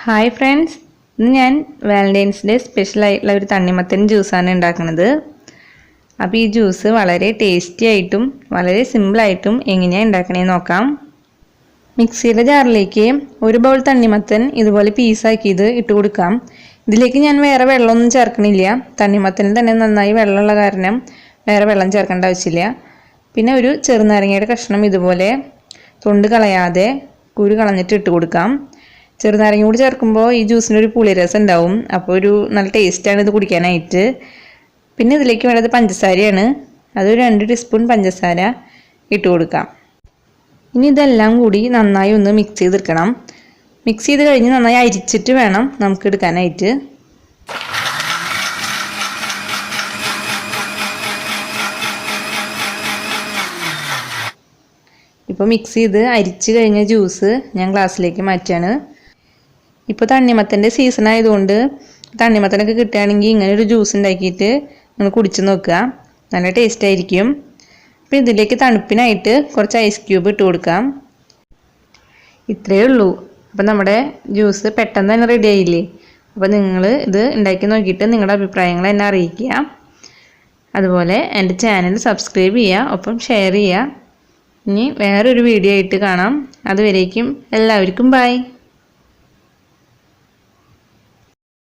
Hi friends, ഇന്ന് ഞാൻ Valentine's day സ്പെഷ്യലായിട്ടുള്ള ഒരു തണ്ണിമത്തൻ ജ്യൂസാണ് ഉണ്ടാക്കുന്നത്. അപ്പോൾ ഈ ജ്യൂസ് വളരെ ടേസ്റ്റി ആയിട്ടും വളരെ സിമ്പിളായിട്ടും എങ്ങനെയാണ് ഉണ്ടാക്കണേന്ന് നോക്കാം. മിക്സിയുടെ ജാറിലേക്ക് ഒരു ബൗൾ തണ്ണിമത്തൻ ഇതുപോലെ പീസാക്കിയത് ഇട്ട് കൊടുക്കാം. ഇതിലേക്ക് ഞാൻ വേറെ വെള്ളമൊന്നും ചേർക്കണില്ല. തണ്ണിമത്തനിൽ തന്നെ നന്നായി വെള്ളമുള്ള കാരണം വേറെ വെള്ളം ചേർക്കേണ്ട ആവശ്യമില്ല. പിന്നെ ഒരു ചെറുനാരങ്ങയുടെ കഷ്ണം ഇതുപോലെ തൊണ്ട് കളയാതെ കുരു കളഞ്ഞിട്ട് ഇട്ട് കൊടുക്കാം. ചെറുനാരങ്ങ കൂടി ചേർക്കുമ്പോൾ ഈ ജ്യൂസിന് ഒരു പുളിരസം ഉണ്ടാവും. അപ്പോൾ ഒരു നല്ല ടേസ്റ്റാണ് ഇത് കുടിക്കാനായിട്ട്. പിന്നെ ഇതിലേക്ക് വേണ്ടത് പഞ്ചസാരയാണ്. അതൊരു 2 ടീസ്പൂൺ പഞ്ചസാര ഇട്ട് കൊടുക്കാം. ഇനി ഇതെല്ലാം കൂടി നന്നായി ഒന്ന് മിക്സ് ചെയ്തെടുക്കണം. മിക്സ് ചെയ്ത് കഴിഞ്ഞ് നന്നായി അരിച്ചിട്ട് വേണം നമുക്ക് എടുക്കാനായിട്ട്. ഇപ്പോൾ മിക്സ് ചെയ്ത് അരിച്ച് കഴിഞ്ഞ ജ്യൂസ് ഞാൻ ഗ്ലാസ്സിലേക്ക് മാറ്റുകയാണ്. ഇപ്പോൾ തണ്ണിമത്തൻ്റെ സീസൺ ആയതുകൊണ്ട് തണ്ണിമത്തനൊക്കെ കിട്ടുകയാണെങ്കിൽ ഇങ്ങനെ ഒരു ജ്യൂസ് ഉണ്ടാക്കിയിട്ട് നിങ്ങൾ കുടിച്ച് നോക്കുക. നല്ല ടേസ്റ്റ് ആയിരിക്കും. അപ്പോൾ ഇതിലേക്ക് തണുപ്പിനായിട്ട് കുറച്ച് ഐസ് ക്യൂബ് ഇട്ട് കൊടുക്കാം. ഇത്രയേ ഉള്ളൂ. അപ്പോൾ നമ്മുടെ ജ്യൂസ് പെട്ടെന്ന് തന്നെ റെഡി ആയില്ലേ. അപ്പോൾ നിങ്ങൾ ഇത് ഉണ്ടാക്കി നോക്കിയിട്ട് നിങ്ങളുടെ അഭിപ്രായങ്ങൾ എന്നെ അറിയിക്കുക. അതുപോലെ എൻ്റെ ചാനൽ സബ്സ്ക്രൈബ് ചെയ്യുക, ഒപ്പം ഷെയർ ചെയ്യുക. ഇനി വേറൊരു വീഡിയോ ആയിട്ട് കാണാം. അതുവരേക്കും എല്ലാവർക്കും ബൈ.